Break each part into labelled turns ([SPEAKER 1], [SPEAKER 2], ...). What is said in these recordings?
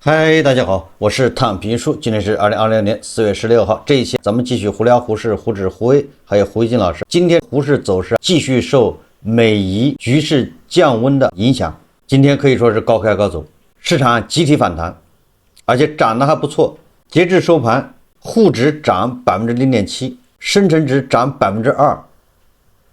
[SPEAKER 1] 嗨，大家好，我是躺平叔，今天是2020年4月16号。這一期咱們繼續胡聊胡适、胡指、胡威還有胡一金老師。今天胡適走勢繼續受美伊局勢降溫的影響，今天可以說是高開高走，市場集體反彈，而且漲得還不錯。截至收盤，滬指漲 0.7%， 深成指漲 2%，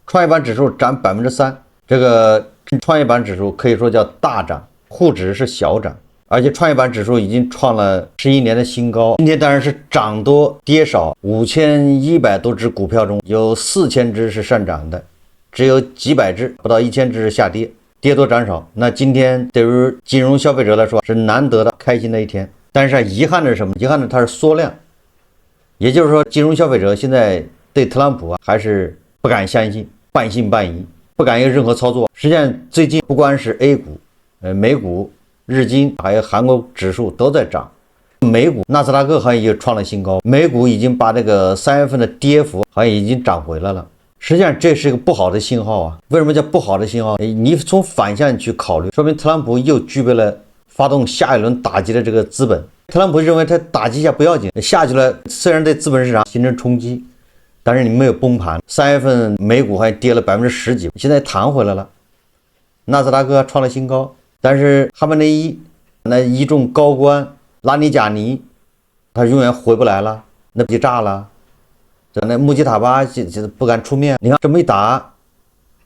[SPEAKER 1] 創業板指數漲 3%。這個創業板指數可以說叫大漲，滬指是小漲。而且創業板指數已經創了11年的新高。今天當然是漲多跌少，5100多只股票中有4000只是上漲的，只有幾百只不到1000只是下跌，跌多涨少。那今天对于金融消費者來說是難得的開心的一天。但是遺憾的是什麼？遺憾的它是縮量，也就是說金融消費者現在對特朗普還是不敢相信，半信半疑，不敢有任何操作。實際上最近不光是 A 股、美股、日經還有韓國指數都在漲，美股納斯達克好像也創了新高，美股已經把這個3月份的跌幅好像已經漲回來了。實際上這是一個不好的信號啊。為什麼叫不好的信號？你從反向去考慮，說明特朗普又具備了發動下一輪打擊的這個資本。特朗普認為他打擊一下不要緊，下去了雖然對資本市場形成衝擊，但是你沒有崩盤。3月份美股還跌了10%幾，現在彈回來了，納斯達克創了新高。但是哈梅內伊那一眾高官拉尼賈尼他永遠回不來了，那被炸了，那穆吉塔巴就不敢出面。你看这麼一打，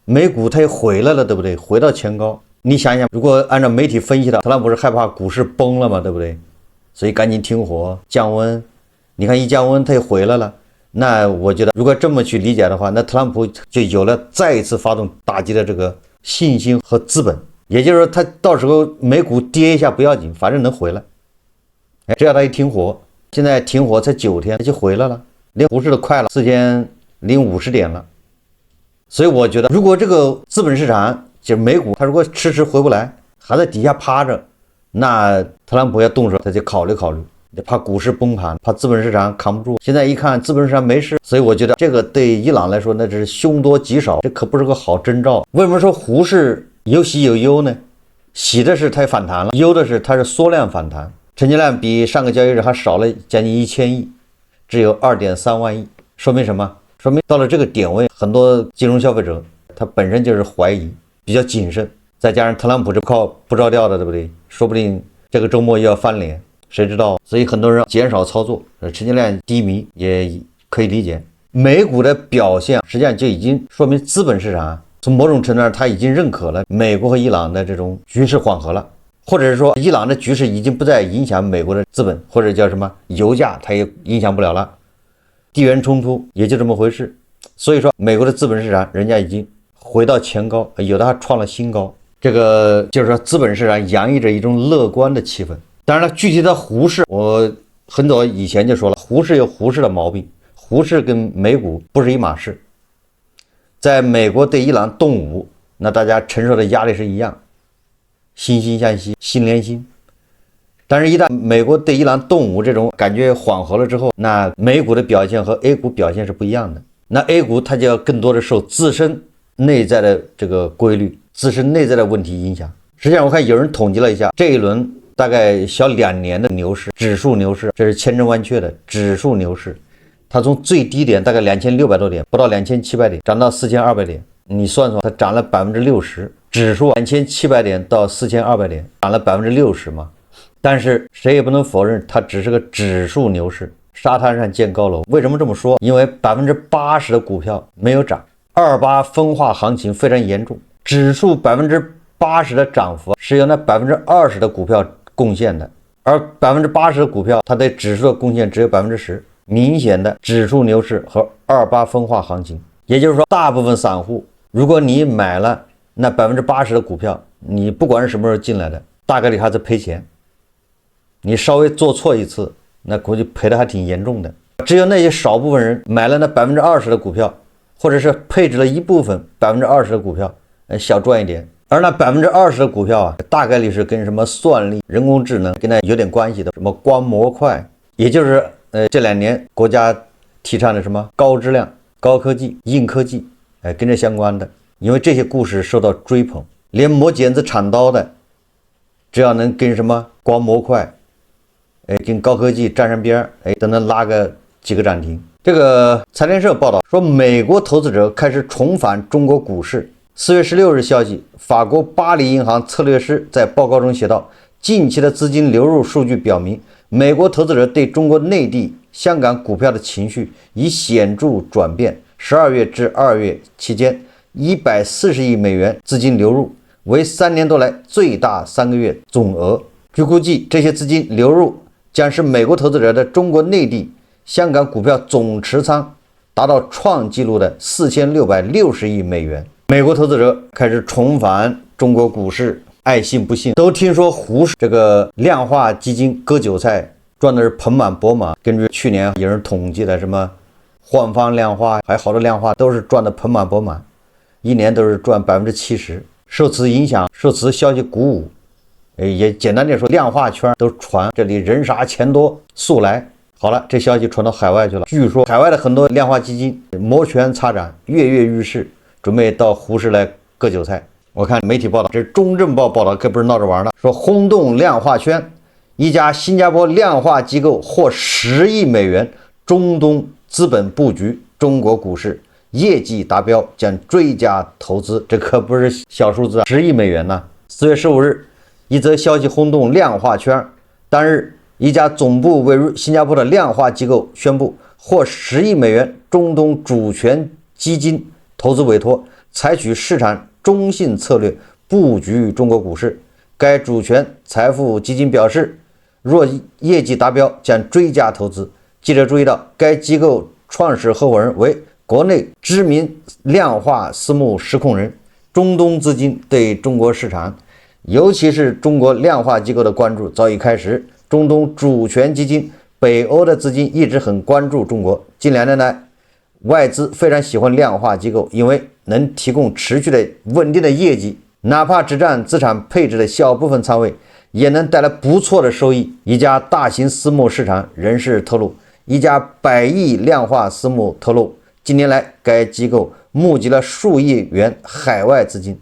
[SPEAKER 1] 美股它也回來了，對不對？回到前高。你想想，如果按照媒體分析的，特朗普是害怕股市崩了嘛，對不對？所以趕緊停火降溫。你看一降溫它也回來了，那我覺得如果這麼去理解的話，那特朗普就有了再一次發動打擊的這個信心和資本。也就是說他到時候美股跌一下不要緊，反正能回來。只要他一停火，現在停火才9天就回來了，连股市都快了4050點了。所以我覺得如果這個資本市場就是美股它如果遲遲回不來，還在底下趴着，那特朗普要動手他就考慮考慮，怕股市崩盤，怕資本市場扛不住。現在一看資本市场沒事，所以我覺得這個對伊朗來說那是凶多吉少，這可不是個好徵兆。為什麼說胡適有喜有憂呢？喜的是它反彈了，憂的是它是縮量反彈，成交量比上個交易日還少了將近1000億，只有2.3萬億。說明什麼？說明到了這個點位，很多金融消費者他本身就是懷疑，比較謹慎，再加上特朗普这靠不着調的，對不對？說不定這個周末又要翻臉，誰知道？所以很多人減少操作，成交量低迷也可以理解。美股的表現實際上就已經說明資本市場從某種程度上，他已經認可了美國和伊朗的這種局勢緩和了，或者是說伊朗的局勢已經不再影響美國的資本，或者叫什麼油價，它也影響不了了，地緣衝突也就這麼回事。所以說，美國的資本市場人家已經回到前高，有的還創了新高。這個就是說，資本市場洋溢着一種樂觀的氣氛。當然了，具體的胡適，我很早以前就說了，胡適有胡適的毛病，胡適跟美股不是一碼事。在美國對伊朗動武，那大家承受的壓力是一樣，惺惺相惜，心連心。但是一旦美國對伊朗動武這種感覺緩和了之後，那美股的表現和 A 股表現是不一樣的。那 A 股它就要更多的受自身內在的這個規律、自身內在的問題影響。實際上我看有人統計了一下，這一輪大概小2年的牛市，指數牛市，這是千真萬確的指數牛市。它從最低點大概2600多點，不到2700點，漲到4200點。你算算，它漲了60%。指數2700點到4200點，漲了60%嘛。但是誰也不能否認，它只是個指數牛市，沙灘上建高樓。為什麼這麼說？因為80%的股票沒有漲，28分化行情非常嚴重。指數80%的漲幅是由那20%的股票貢獻的，而80%的股票它對指數的貢獻只有10%。明顯的指數牛市和28分化行情，也就是說，大部分散戶，如果你買了那80%的股票，你不管是什麼時候進來的，大概率還是賠錢。你稍微做錯一次，那估計賠的還挺嚴重的。只有那些少部分人買了那20%的股票，或者是配置了一部分20%的股票，小賺一點。而那20%的股票啊，大概率是跟什麼算力、人工智能跟它有點關係的，什麼光模塊，也就是這2年國家提倡的什麼高質量、高科技、硬科技，跟這相關的。因為這些故事受到追捧，連磨剪子、鏟刀的，只要能跟什麼光模塊、跟高科技沾上邊兒，都能拉個幾個漲停。這個財聯社報道說，美國投資者開始重返中國股市。4月16日消息，法國巴黎銀行策略師在報告中寫道，近期的資金流入數據表明，美國投資者對中國內地、香港股票的情緒已顯著轉變。12月至2月期間，140億美元資金流入，為3年多來最大3個月總額。據估計，這些資金流入將使美國投資者的中國內地、香港股票總持倉達到創紀錄的4660億美元。美國投資者開始重返中國股市，愛信不信，都聽說胡適這個量化基金割韭菜賺的是盆滿缽滿。根據去年有人統計的，什麼換方量化還有好多量化都是賺的盆滿缽滿，一年都是賺70%。受此影響，受此消息鼓舞，也簡單点說，量化圈都傳這裡人傻錢多速來。好了，這消息傳到海外去了，據說海外的很多量化基金摩拳擦掌，躍躍欲試，準備到胡適來割韭菜。我看媒體報道，這是中證報報道，可不是鬧着玩的，說轟動量化圈，一家新加坡量化機構獲10億美元中東資本布局中國股市，業績達標將追加投資。這可不是小數字啊，10億美元呢。4月15日，一則消息轟動量化圈，當日一家總部位於新加坡的量化機構宣布獲10億美元中東主權基金投資委託，採取市場中性策略布局中國股市。該主權財富基金表示，若業績達標將追加投資。記者注意到，該機構創始合夥人為國內知名量化私募實控人。中東資金對中國市場，尤其是中國量化機構的關注早已開始。中東主權基金、北歐的資金一直很關注中國。近2年來，外資非常喜歡量化機構，因為能提供持續的穩定的業績，哪怕只占資產配置的小部分倉位，也能帶來不錯的收益。一家大型私募市場人士透露，一家100億量化私募透露，近年來該機構募集了數億元海外資金，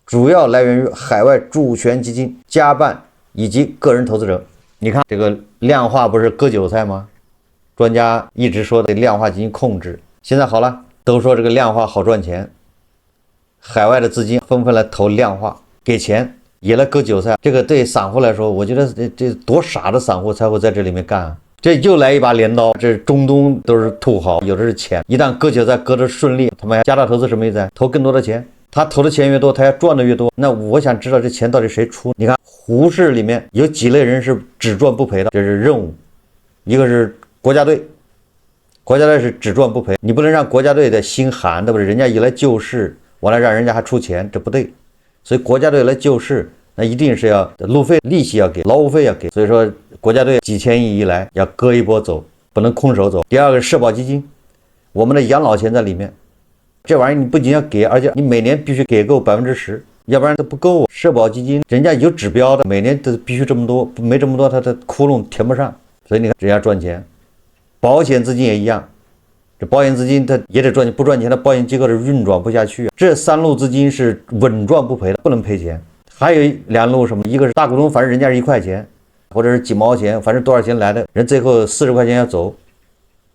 [SPEAKER 1] 主要來源于海外主權基金、家辦以及個人投資者。你看這個量化不是割韭菜嗎？專家一直說的量化進行控制，現在好了，都說這個量化好賺錢，海外的資金紛紛來投量化，給錢也來割韭菜。這個對散戶來說，我覺得這多傻的散戶才會在這裡面幹啊！這又來一把鐮刀，這中東都是土豪，有的是錢，一旦割韭菜割得順利，他們加大投資什麼意思？投更多的錢，他投的錢越多，他要賺的越多。那我想知道這錢到底誰出？你看胡適裡面有幾類人是只賺不賠的，這是任務。一個是國家隊，國家隊是只賺不賠，你不能讓國家队的心寒，对不对？人家一來救市，完了讓人家還出錢，這不對。所以国家队來救市，那一定是要路費、利息要給，勞務費要給。所以說國家隊幾千億一來，要割一波走，不能空手走。第二個是社保基金，我們的養老錢在裡面，這玩意兒你不僅要給，而且你每年必須給夠10%，要不然都不夠。社保基金人家有指標的，每年都必須這麼多，沒這麼多它的窟窿填不上。所以你看人家賺錢。保險資金也一樣，這保險資金它也得賺錢，不賺錢的保險機構是運轉不下去。這3路資金是穩賺不賠的，不能賠錢。還有2路什麼？一個是大股東，反正人家是1塊錢，或者是幾毛錢，反正多少錢來的，人最後40塊錢要走，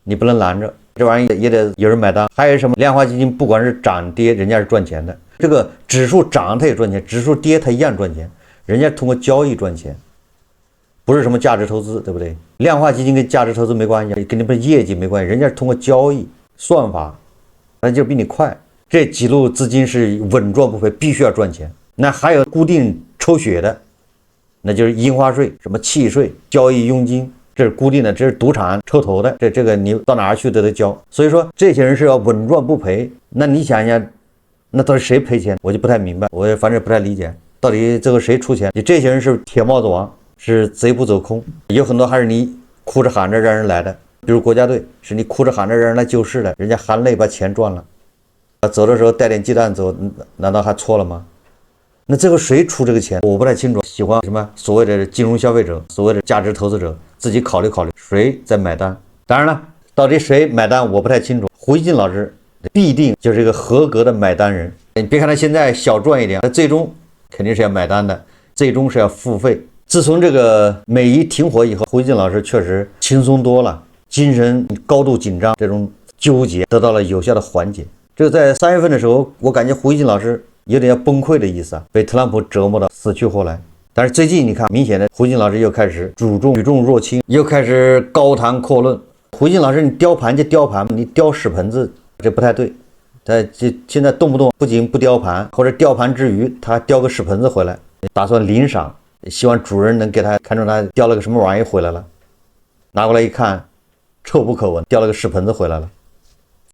[SPEAKER 1] 你不能攔着，這玩意也得有人買單。還有什麼？量化基金不管是漲跌，人家是賺錢的。這個指數漲它也賺錢，指數跌它一樣賺錢，人家通過交易賺錢。不是什麼價值投資，对不对？量化基金跟價值投資沒關係，跟你們業績沒關係，人家是通過交易算法，那就比你快。這幾路資金是穩賺不賠，必須要賺錢。那還有固定抽血的，那就是印花稅、什麼契稅、交易佣金，這是固定的，這是賭場抽頭的，這個你到哪兒去都得交。所以說這些人是要穩賺不賠。那你想一下，那到底誰賠錢？我就不太明白，我反正不太理解，到底这個誰出錢？你這些人是鐵帽子王。是賊不走空，有很多還是你哭着喊着讓人來的，比如國家隊是你哭着喊着讓人來救市的，人家含淚把錢賺了，走的時候帶點雞蛋走，難道還錯了嗎？那這個誰出這個錢？我不太清楚。喜歡什麼所謂的金融消費者，所謂的價值投資者，自己考慮考慮誰在買單。當然了，到底誰買單我不太清楚。胡錫進老師必定就是一個合格的買單人。你別看他現在小賺一點，他最終肯定是要買單的，最終是要付費。自從这個美伊停火以後，胡金老師確實輕鬆多了，精神高度緊張，這種糾結得到了有效的緩解。這個在3月份的時候，我感覺胡金老師有點要崩潰的意思啊，被特朗普折磨到死去活來。但是最近你看，明顯的胡金老師又開始舉重若輕，又開始高談闊論。胡金老師，你雕盤就雕盤，你雕屎盆子這不太對。他現在動不動不僅不雕盤，或者雕盤之餘，他還雕個屎盆子回來，打算領賞，希望主人能給他看中他雕了個什麼玩意回來了。拿過來一看，臭不可聞，雕了個屎盆子回來了。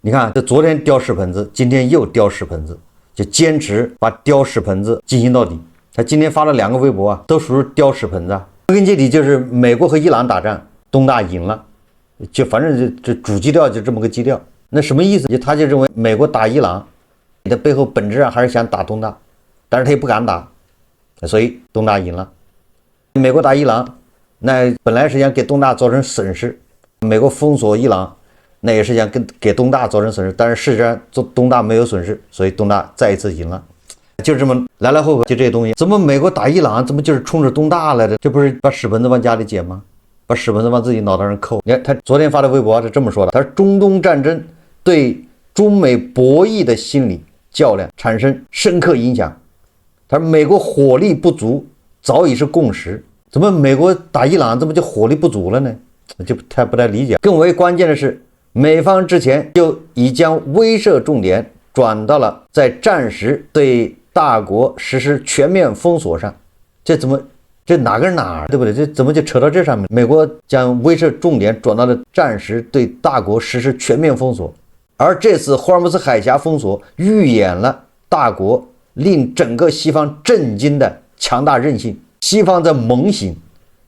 [SPEAKER 1] 你看，這昨天雕屎盆子，今天又雕屎盆子，就堅持把雕屎盆子进行到底。他今天發了2個微博啊，都屬於雕屎盆子啊。歸根結底就是美國和伊朗打仗，東大贏了，就反正這主基調就這麼個基調。那什麼意思？他就認為美國打伊朗，你的背後本質上還是想打東大，但是他也不敢打，所以東大贏了。美國打伊朗，那本來是想給東大造成損失，美國封鎖伊朗，那也是想給東大造成損失，但是事實上東大沒有損失，所以東大再一次贏了。就是这麼來來回回就這些東西。怎麼美國打伊朗，怎麼就是衝着東大來的？這不是把屎盆子往家裡撿嗎？把屎盆子往自己腦袋上扣。你看他昨天發的微博是這麼說的，他說中東戰爭對中美博弈的心理較量產生深刻影響。他說美國火力不足早已是共識，怎麼美國打伊朗怎麼就火力不足了呢？就不太理解。更為關鍵的是，美方之前就已將威懾重點轉到了在戰時對大國實施全面封鎖上。這怎麼這哪跟哪兒，對不對？這怎麼就扯到這上面？美國將威懾重點轉到了戰時對大國實施全面封鎖，而這次霍爾木茲海峽封鎖預演了大國令整個西方震驚的強大韌性。西方在猛醒，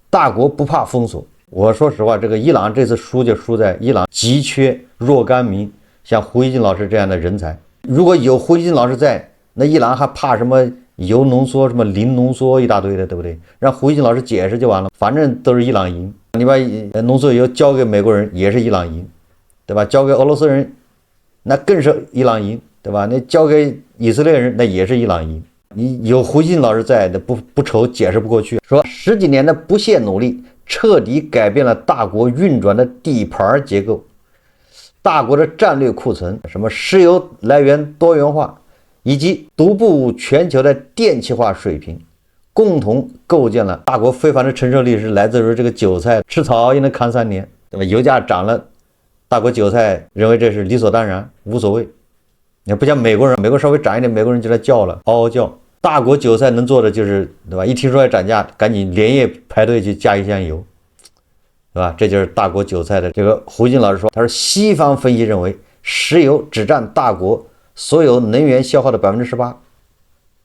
[SPEAKER 1] 大國不怕封鎖。我說實話，這個伊朗這次輸就輸在伊朗急缺若干名像胡一金老師這樣的人才。如果有胡一金老師在，那伊朗還怕什麼鈾濃縮、什麼磷濃縮一大堆的，對不對？讓胡一金老師解釋就完了，反正都是伊朗贏。你把濃縮鈾交給美國人也是伊朗贏，對吧？交給俄羅斯人那更是伊朗贏，對吧？那交給以色列人那也是伊朗贏。你有胡一金老師在，那不愁解釋不過去。說10幾年的不懈努力徹底改變了大國運轉的底盤結構，大國的戰略庫存，什麼石油來源多元化，以及獨步全球的電氣化水平，共同構建了大國非凡的承受力，是來自於這個韭菜吃草也能扛3年，對吧？油價漲了，大國韭菜認為這是理所當然，無所謂。你不像美國人，美國稍微漲一點，美國人就來叫了，嗷嗷叫。大國韭菜能做的就是，對吧？一聽說要漲價，趕緊連夜排隊去加一箱油，對吧？這就是大國韭菜的這個胡金老師說，他說西方分析認為，石油只佔大國所有能源消耗的18%，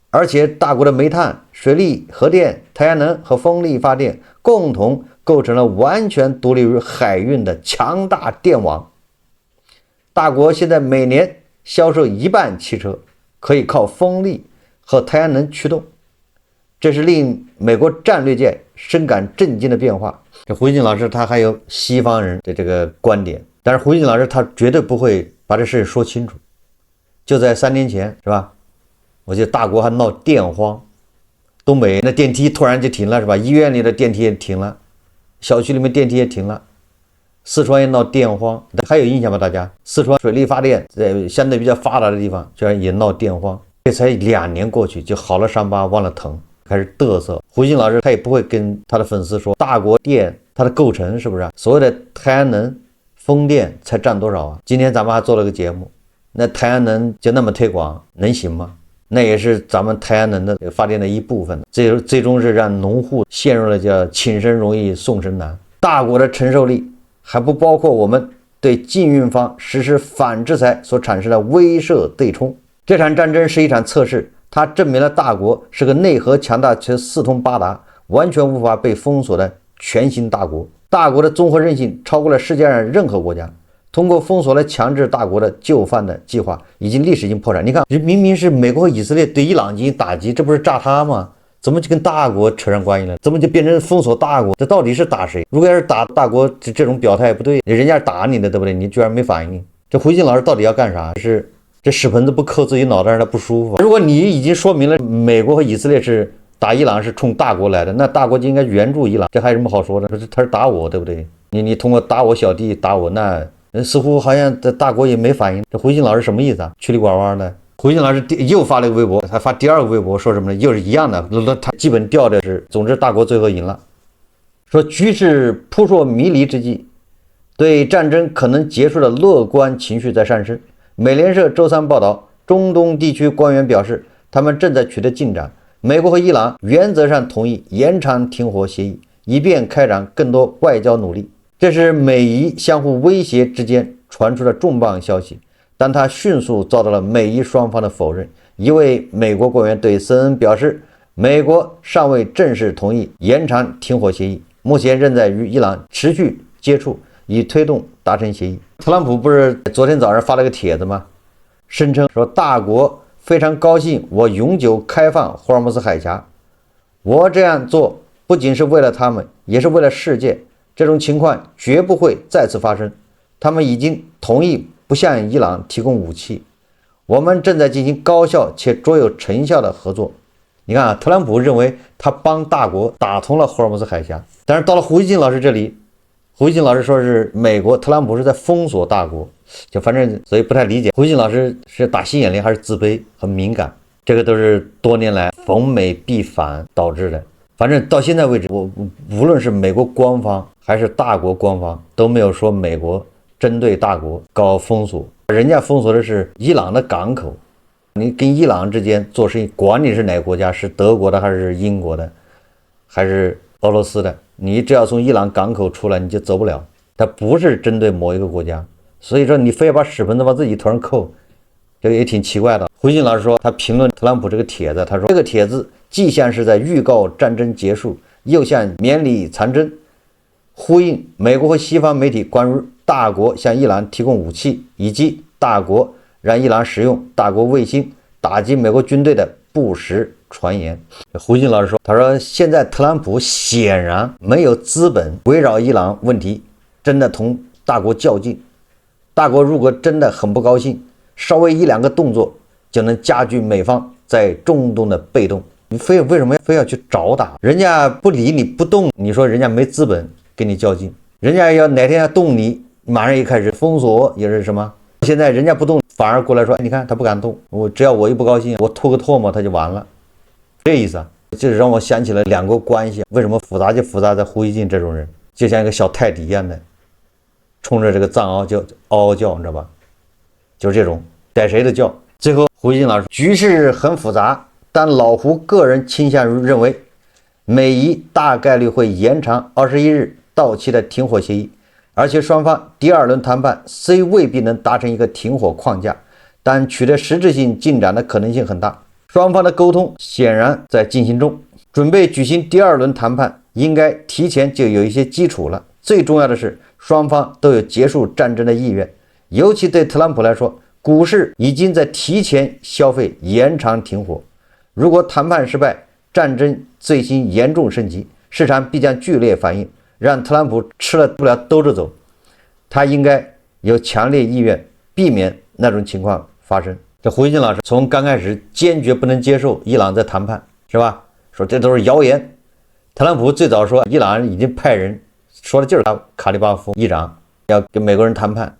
[SPEAKER 1] 而且大國的煤炭、水力、核電、太陽能和風力發電共同構成了完全獨立於海運的強大電網。大國現在每年銷售1半汽車可以靠風力和太陽能驅動，這是令美國戰略界深感震驚的變化。這胡金老師他還有西方人的這個觀點，但是胡金老師他絕對不會把這事說清楚。就在3年前，是吧？我記得大國還鬧電荒，東北那電梯突然就停了，是吧？醫院裡的電梯也停了，小區裡面電梯也停了。四川也鬧電荒，還有印象嗎？大家，四川水力發電在相對比較發達的地方，居然也鬧電荒。這才2年過去，就好了傷疤忘了疼，開始嘚瑟。胡金老師他也不會跟他的粉絲說大國電它的構成是不是所謂的太陽能、風電才佔多少啊？今天咱們還做了個節目，那太陽能就那麼推廣能行嗎？那也是咱們太陽能的發電的一部分，最終是讓農戶陷入了叫請神容易送神難。大國的承受力還不包括我們對禁運方實施反制裁所產生的威懾對沖。這場戰爭是一場測試，它證明了大國是個內核強大且四通八達、完全無法被封鎖的全新大國。大國的綜合韌性超過了世界上任何國家。通過封鎖來強制大國的就範的計劃已經歷史性破產。你看，明明是美國和以色列對伊朗進行打擊，這不是炸他嗎？怎麼就跟大國扯上關係了？怎麼就變成封鎖大國？這到底是打誰？如果要是打大國，這種表態不對，人家打你的，对不對？你居然沒反應。這胡金老師到底要幹啥？是這屎盆子不扣自己腦袋上，他不舒服。如果你已經說明了美國和以色列是打伊朗是冲大國來的，那大國就應該援助伊朗，這還有什麼好說的？他是打我，對不對？你通過打我小弟打我，那似乎好像這大國也沒反應。這胡锡進老師什麼意思啊？曲里拐彎的。胡锡进老師又發了一個微博，他發第二個微博說什麼呢？又是一樣的，他基本調的是，總之大國最後贏了。說局勢撲朔迷離之際，對戰爭可能結束的樂觀情緒在上升。美聯社周三報道，中東地區官員表示，他們正在取得進展。美國和伊朗原則上同意延長停火協議，以便開展更多外交努力。這是美伊相互威脅之間傳出的重磅消息，但它迅速遭到了美伊雙方的否認。一位美國官員对 CNN 表示，美國尚未正式同意延長停火協議，目前仍在與伊朗持續接觸，以推動達成協議。特朗普不是昨天早上發了個帖子嗎？聲稱說大國非常高興我永久開放霍爾木茲海峽，我這樣做不僅是為了他們，也是為了世界。這種情況絕不會再次發生。他們已經同意不向伊朗提供武器，我們正在进行高效且卓有成效的合作。你看啊，特朗普認為他幫大國打通了霍爾木茲海峽，但是到了胡锡進老師這裡，胡锡進老師說是美國特朗普是在封鎖大國，就反正所以不太理解胡锡进老師是打心眼裡還是自卑很敏感，這個都是多年來逢美必反導致的。反正到现在為止，我無論是美國官方還是大國官方都沒有說美國針對大國搞封鎖，人家封鎖的是伊朗的港口。你跟伊朗之間做生意，管你是哪個國家，是德國的還是英國的還是俄羅斯的，你只要從伊朗港口出來你就走不了。它不是針對某一個國家，所以說你非要把屎盆子往自己頭上扣，這個也挺奇怪的。胡锡进老師說，他評論特朗普這個帖子，他說這個帖子既像是在預告戰爭結束，又像勉勵長征，呼應美國和西方媒體關於大國向伊朗提供武器，以及大國讓伊朗使用大國衛星打擊美國軍隊的不實傳言。胡锡进老師說，他說現在特朗普顯然沒有資本圍繞伊朗問題真的同大國較勁，大國如果真的很不高興，稍微一兩個動作就能加劇美方在中東的被動。你為什麼非要去找打？人家不理你不動，你說人家沒資本跟你較勁，人家要哪天要動你，馬上一開始封鎖也是什麼？現在人家不動，反而過來說，你看他不敢動，只要我一不高興，我吐個唾沫他就完了，這意思啊。这讓我想起了兩國關係為什麼複雜，就複雜在胡锡進這種人，就像一個小泰迪一樣的，衝着這個藏獒就嗷嗷叫，你知道吧？就是這種逮誰的叫。最後胡锡進老師，局勢很複雜，但老胡個人傾向於認為，美伊大概率會延長21日到期的停火協議，而且雙方第二輪談判雖未必能達成一個停火框架，但取得實質性進展的可能性很大。雙方的溝通顯然在進行中，準備舉行第二輪談判應該提前就有一些基礎了。最重要的是，雙方都有結束戰爭的意願，尤其對特朗普來說，股市已經在提前消費延長停火。如果談判失敗，戰爭最新嚴重升級，市場必將劇烈反應，讓特朗普吃了不了兜着走。他應該有強烈意願避免那種情況發生。這胡锡進老師從剛開始堅決不能接受伊朗在談判，是吧？說這都是謠言。特朗普最早說伊朗已經派人，說的就是他卡利巴夫議長要跟美國人談判。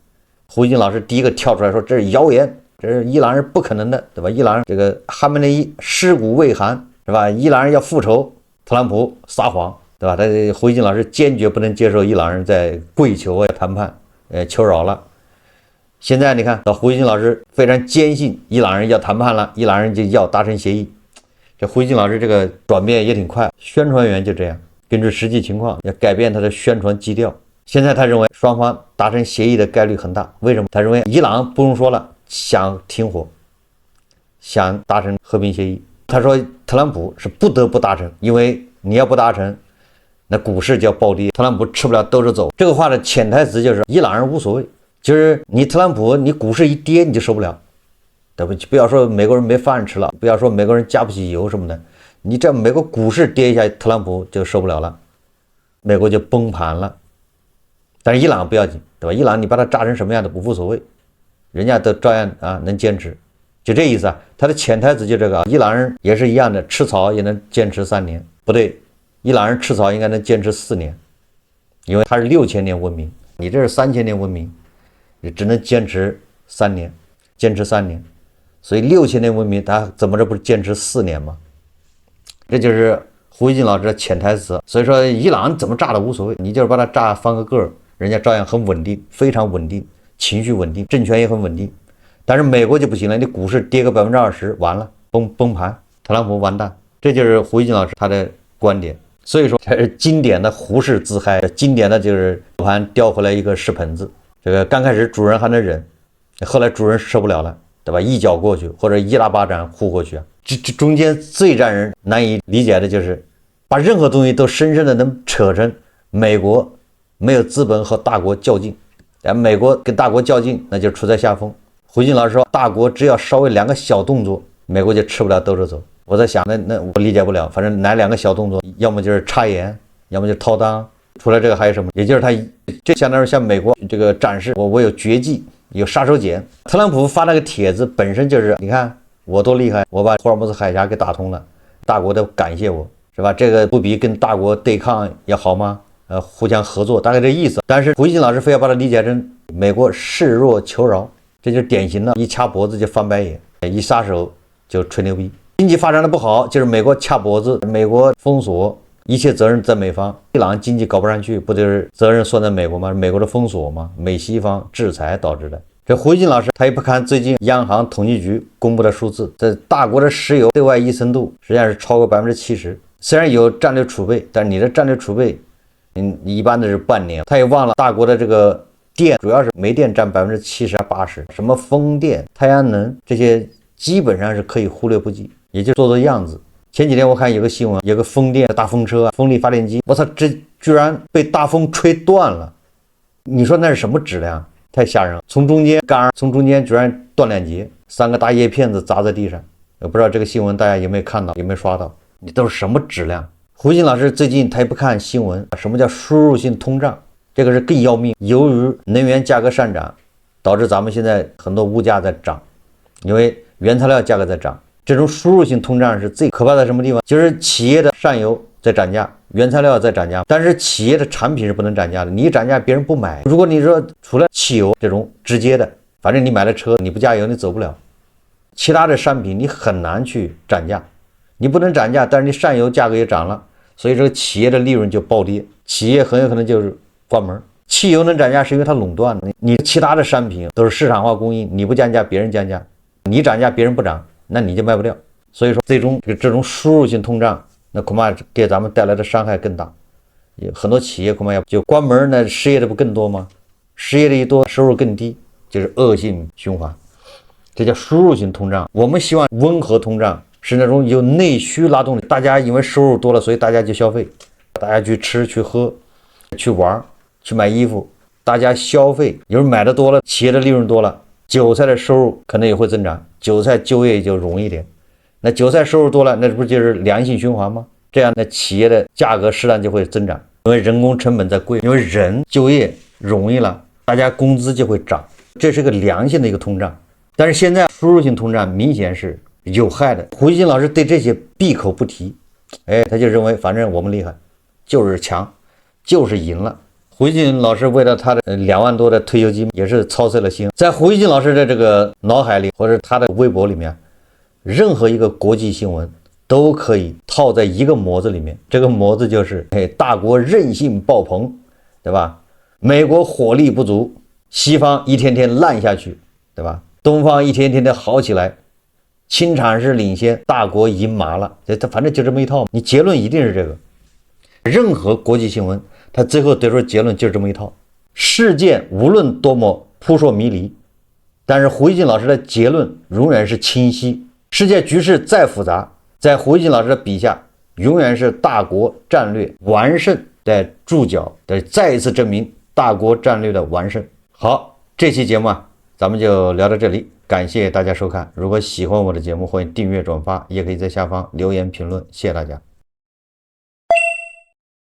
[SPEAKER 1] 胡锡進老師第一個跳出來說這是謠言，這是伊朗人不可能的，对吧？伊朗人這個哈梅内伊屍骨未寒，是吧？伊朗人要復仇，特朗普撒謊，對吧？他胡锡進老師堅決不能接受伊朗人在跪求談判，求饒了。現在你看到胡锡进老師非常堅信伊朗人要談判了，伊朗人就要達成協議。這胡锡進老師這個轉變也挺快，宣傳員就這樣，根據實際情況要改變他的宣傳基調。現在他認為雙方達成協議的概率很大，為什麼？他認為伊朗不用說了，想停火，想達成和平協議。他說特朗普是不得不達成，因為你要不達成，那股市就要暴跌，特朗普吃不了兜着走。這個話的潛台詞就是伊朗人無所謂，就是你特朗普你股市一跌你就受不了，对不起，不要說美國人沒飯吃了，不要說美國人加不起油什麼的，你這美國股市跌一下，特朗普就受不了了，美國就崩盤了。但是伊朗不要緊，對吧？伊朗你把它炸成什麼樣的无所謂，人家都照樣能堅持，就這意思啊。他的潛台詞就这個啊，伊朗人也是一樣的，吃草也能堅持3年，不對，伊朗人吃草應該能堅持4年，因為他是6000年文明，你這是3000年文明，你只能堅持3年，堅持3年，所以6000年文明他怎麼着不是堅持4年嗎？這就是胡錫進老師的潛台詞。所以說伊朗怎麼炸都無所謂，你就是把它炸翻個個，人家照樣很穩定，非常穩定，情緒穩定，政權也很穩定。但是美國就不行了，你股市跌個20%，完了，崩盤，特朗普完蛋。這就是胡锡進老師他的觀點。所以說這是經典的胡適自嗨，經典的就是盤叼回來一個屎盆子。這個剛開始主人還能忍，後來主人受不了了，對吧？一腳過去或者一大巴掌呼過去啊。這中間最讓人難以理解的就是把任何東西都深深的能扯成美国沒有資本和大國較勁，美國跟大國較勁那就處在下風。胡錫進老師說，大國只要稍微2個小動作，美國就吃不了兜着走。我在想，那我理解不了，反正哪2個小動作，要麼就是插眼，要麼就是掏襠。除了這個還有什麼？也就是他這相當於向美国這個展示我有絕技，有杀手鐧。特朗普發那個帖子本身就是，你看我多厲害，我把霍爾木茲海峽給打通了，大國都感謝我，是吧？這個不比跟大國對抗要好嗎？互相合作，大概這意思。但是胡錫進老師非要把它理解成美國示弱求饒。這就是典型的，一掐脖子就翻白眼，一撒手就吹牛逼。經濟發展的不好，就是美國掐脖子，美國封鎖，一切責任在美方。伊朗經濟搞不上去，不就是責任算在美國嗎？美國的封鎖嗎？美西方制裁導致的。這胡錫進老師他也不看最近央行統計局公布的數字，這大國的石油对外依存度實際上是超過70%。雖然有戰略儲備，但是你的戰略儲備，一般的是半年。他也忘了大國的這個電主要是煤電占70%-80%，什麼風電、太陽能這些基本上是可以忽略不計，也就做做樣子。前幾天我看有個新聞，有個風電大風車、風力發電機，我操，這居然被大風吹斷了！你說那是什麼質量？太嚇人了！從中間杆兒，從中間居然斷2截，3個大葉片子砸在地上。我不知道這個新聞大家有沒有看到，有沒有刷到？你都是什麼質量？胡錫進老師最近他也不看新聞，什麼叫輸入性通脹？這個是更要命。由於能源價格上漲，導致咱們現在很多物價在漲，因為原材料價格在漲。這種輸入性通脹是最可怕的什麼地方？就是企業的上游在漲價，原材料在漲價，但是企業的產品是不能漲價的。你一漲價，別人不買。如果你說除了汽油這種直接的，反正你買了車，你不加油你走不了，其他的商品你很難去漲價。你不能漲價，但是你上游價格也漲了，所以这個企業的利潤就暴跌，企業很有可能就是關門。汽油能漲價是因為它壟斷了，你其他的商品都是市場化供應，你不降價別人降價，你漲價別人不漲，那你就賣不掉。所以說最終這種輸入性通脹，那恐怕給咱們帶來的傷害更大，很多企業恐怕要就關門，那失業的不更多嗎？失業的一多，收入更低，就是惡性循環，這叫輸入性通脹。我們希望溫和通脹，是那種有內需拉動的，大家因為收入多了，所以大家就消費，大家去吃去喝去玩去買衣服，大家消費，有人買的多了，企業的利潤多了，韭菜的收入可能也會增長，韭菜就業就容易一點。那韭菜收入多了，那不就是良性循環嗎？這樣的企業的價格適當就會增長，因為人工成本在貴，因為人就業容易了，大家工資就會漲，這是個良性的一個通脹。但是現在輸入性通脹明顯是有害的。胡錫進老師對這些閉口不提，他就認為反正我們厲害，就是強，就是贏了。胡錫進老師為了他的2萬多的退休金也是操碎了心。在胡錫進老師的這個腦海裡，或者他的微博裡面，任何一個國際新聞都可以套在一個模子裡面，這個模子就是大國韌性爆棚，對吧？美國火力不足，西方一天天爛下去，對吧？東方一天天的好起來，輕產是領先，大國贏麻了，反正就這麼一套，你結論一定是這個。任何國際新聞他最後得出結論就是這麼一套。事件無論多麼撲朔迷離，但是胡錫進老師的結論永遠是清晰。世界局勢再複雜，在胡錫進老師的筆下，永遠是大國戰略完勝的注腳，再一次證明大國戰略的完勝。好，這期節目咱們就聊到這裡，感謝大家收看。如果喜歡我的節目，歡迎訂閱轉發，也可以在下方留言評論，謝謝大家。